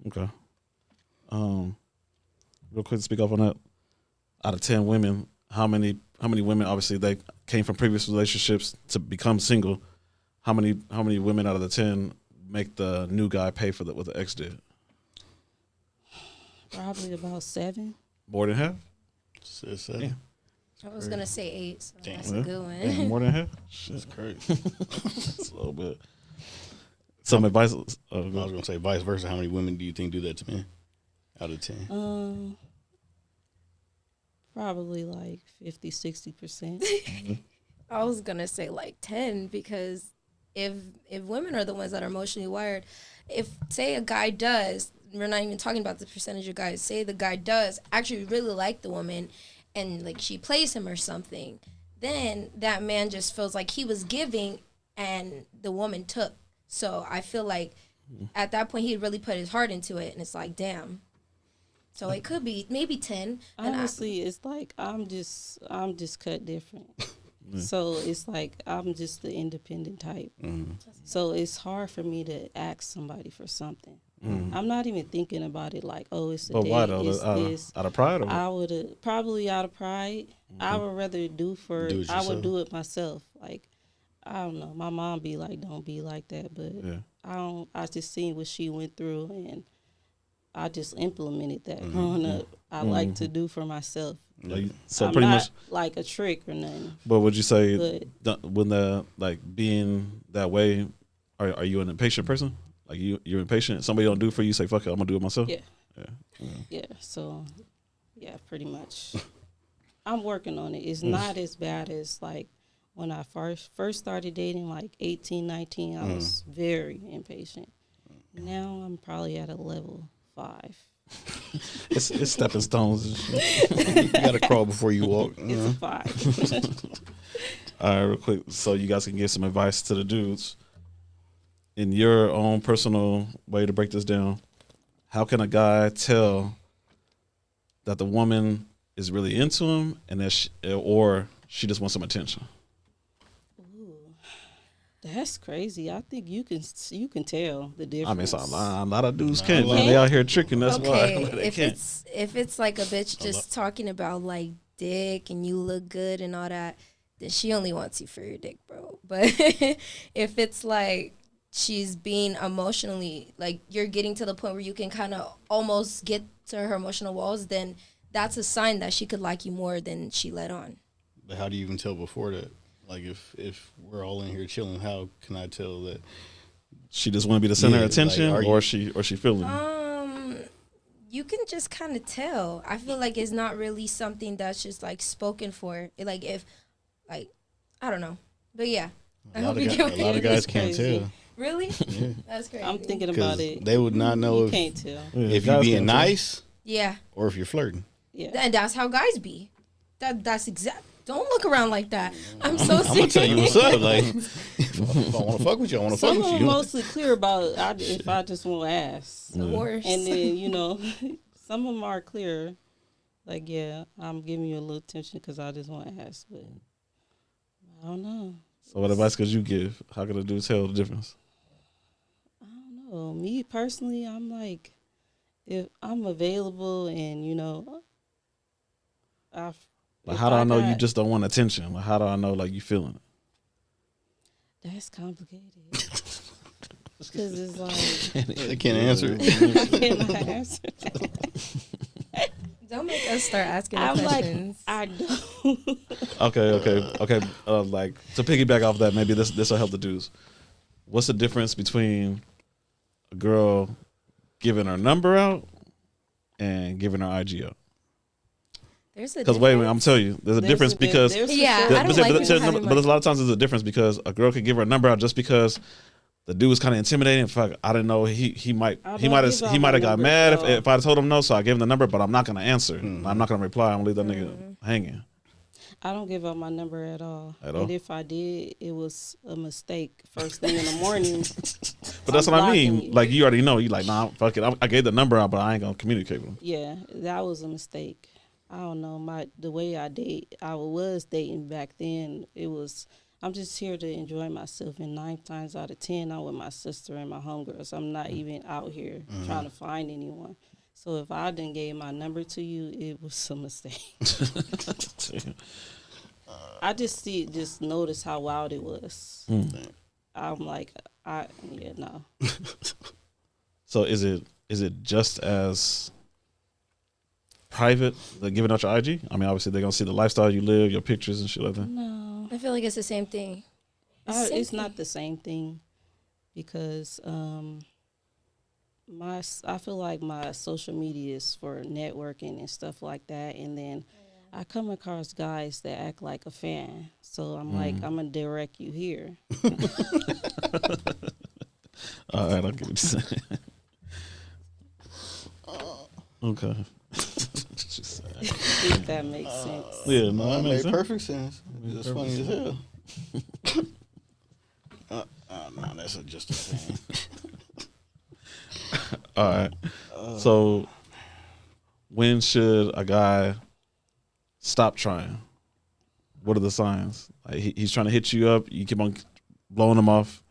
Okay. Real quick to speak up on that. Out of 10 women, how many women obviously they came from previous relationships to become single? How many women out of the 10 make the new guy pay for what the ex did? Probably about 7. More than half? Said 7. Yeah. I was gonna say 8, so Damn. that's a good one. Damn, more than half? That's crazy. That's a little bit. Some advice. I was gonna say vice versa. How many women do you think do that to men? Out of 10. Probably like 50-60%. I was gonna say like 10 because if women are the ones that are emotionally wired, if say a guy does, we're not even talking about the percentage of guys. Say the guy does actually really like the woman, and like she plays him or something, then that man just feels like he was giving and the woman took. So I feel like at that point he'd really put his heart into it, and it's like damn. So it could be maybe 10. Honestly, it's like I'm just cut different. So it's like I'm just the independent type. So it's hard for me to ask somebody for something. I'm not even thinking about it like, oh, it's a But date. why though? It's this. Out of pride? Or I would probably out of pride. I would rather I would yourself. do it myself. Like I don't know. My mom be like, don't be like that, but I just seen what she went through, and I just implemented that growing up. I like to do for myself. So I'm pretty not much like a trick or nothing. But would you say But when the like being that way, are you an impatient person? Like you're impatient. Somebody don't do it for you, say fuck it, I'm gonna do it myself. yeah. So yeah, pretty much. I'm working on it. It's not as bad as like when I first started dating, like 18, 19. I was very impatient. Now I'm probably at a level 5. It's stepping stones. And shit. You gotta crawl before you walk. It's a 5. All right, real quick, so you guys can give some advice to the dudes in your own personal way to break this down. How can a guy tell that the woman is really into him and that or she just wants some attention? That's crazy. I think you can tell the difference. I mean, it's a lot of dudes can't. Man. They out here tricking. That's okay, why they can't. If it's like a bitch just talking about like dick and you look good and all that, then she only wants you for your dick, bro. But if it's like she's being emotionally, like you're getting to the point where you can kind of almost get to her emotional walls, then that's a sign that she could like you more than she let on. But how do you even tell before that? Like if we're all in here chilling, how can I tell that she just want to be the center of attention, like, or she feeling you? You can just kind of tell. I feel like it's not really something that's just like spoken for. Like if, like, I don't know, but yeah. A lot of guys can't tell. Really? Yeah. That's crazy. I'm thinking about it. They would not know You can't tell. if you're being nice, Yeah. or if you're flirting. Yeah. And that's how guys be. That's exact. Don't look around like that. I'm so serious. I'm gonna tell you what's up. Like, if I want to fuck with you, I want to fuck Some with of you. them mostly clear about if I just want to ask. The worst. And then, some of them are clear. Like, yeah, I'm giving you a little attention because I just want to ask. But I don't know. So what advice could you give? How could a dude tell the difference? I don't know. Me personally, I'm like, if I'm available and, How do I know you just don't want attention? Like, how do I know like you feeling it? That's complicated. Because it's like They can't answer. I cannot answer that. Don't make us start asking I'm questions. like, I don't. Okay. Like to piggyback off that, maybe this will help the dudes. What's the difference between a girl giving her number out and giving her IG out? Because wait a minute, I'm telling you, there's a difference because I don't like people having but there's a lot of times there's a difference because a girl could give her a number out just because the dude was kind of intimidating. Fuck, I didn't know he might have got mad if I told him no, so I gave him the number, but I'm not gonna answer. I'm not gonna reply. I'm gonna leave that nigga hanging. I don't give out my number at all. At all? And if I did, it was a mistake first thing in the morning. But that's what I mean. You. Like you already know. You like, nah, fuck it. I gave the number out, but I ain't gonna communicate with him. Yeah, that was a mistake. I don't know. The way I was dating back then, it was I'm just here to enjoy myself. And 9 times out of 10, I'm with my sister and my homegirls. I'm not even out here trying to find anyone. So if I didn't gave my number to you, it was a mistake. I just noticed how wild it was. I'm like, no. So is it just as private, like giving out your IG? I mean, obviously they're gonna see the lifestyle you live, your pictures and shit like that. No. I feel like it's the same thing. It's not the same thing because I feel like my social media is for networking and stuff like that, and then I come across guys that act like a fan, so I'm like, I'm gonna direct you here. All right, I'll get what you're saying. Okay. If that makes sense. Yeah, no, that That makes made sense. perfect sense. It's funny as hell. No, that's just a thing. All right. So, when should a guy stop trying? What are the signs? Like he's trying to hit you up, you keep on blowing him off.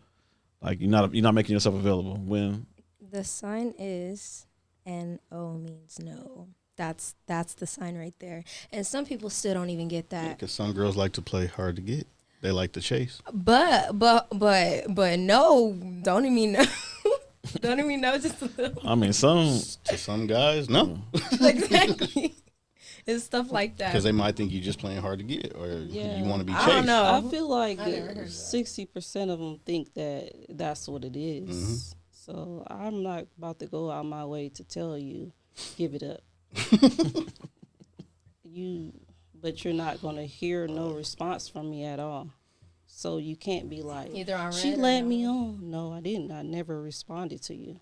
Like you're not making yourself available. When The sign is NO means no. That's the sign right there. And some people still don't even get that. Because some girls like to play hard to get. They like to chase. But no, don't even mean no. Don't even know just a little. I mean, To some guys, no. Exactly. It's stuff like that. Because they might think you're just playing hard to get or Yeah. you want to be I chased. don't know. I feel like I never heard that. 60% of them think that that's what it is. So I'm not about to go out my way to tell you, give it up. But you're not going to hear no response from me at all. So you can't be like, Either on she red or let no. me on. No, I didn't. I never responded to you.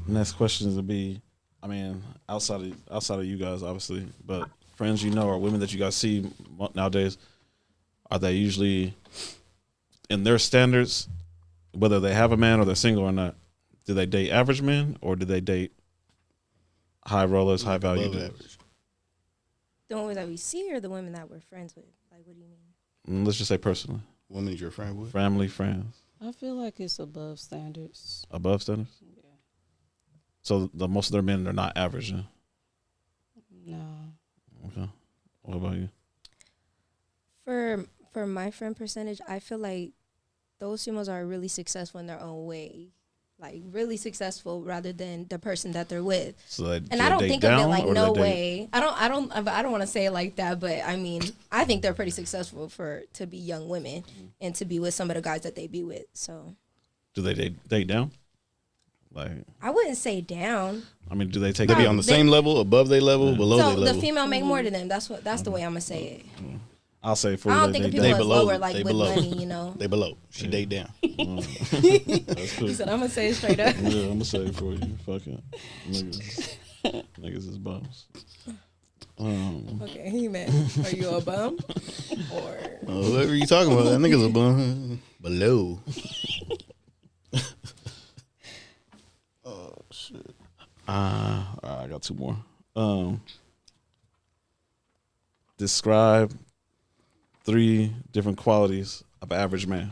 next questions would be, I mean, outside of you guys, obviously, but friends you know or women that you guys see nowadays, are they usually in their standards, whether they have a man or they're single or not? Do they date average men or do they date high rollers, high value Above dudes? average. The women that we see or the women that we're friends with? Like, what do you mean? Let's just say personally, Women you're a friend with? family, friends, I feel like it's above standards. above standards. Yeah. So the most of their men are not average. Huh? No. Okay. What about you? For my friend percentage, I feel like those females are really successful in their own way. Like really successful rather than the person that they're with. So they, And do I they don't date think of it down, like or do no they date- way. I don't want to say it like that, but I mean, I think they're pretty successful to be young women and to be with some of the guys that they be with. So Do they date down? Like, I wouldn't say down. I mean, do they take? They be on the same level, above their level, below So their the level. female make more than them. That's the way I'm gonna say it. I'll say for I you, don't think of people They as below. lower like They with below. money, you know. They below. She date down. That's cool. He said, "I'm gonna say it straight up." Yeah, I'm gonna say it for you. Fuck it, niggas is bums. Okay, he meant, are you a bum or? Whoever you talking about, that nigga's a bum. Below. Oh shit. I got two more. Describe 3 different qualities of an average man.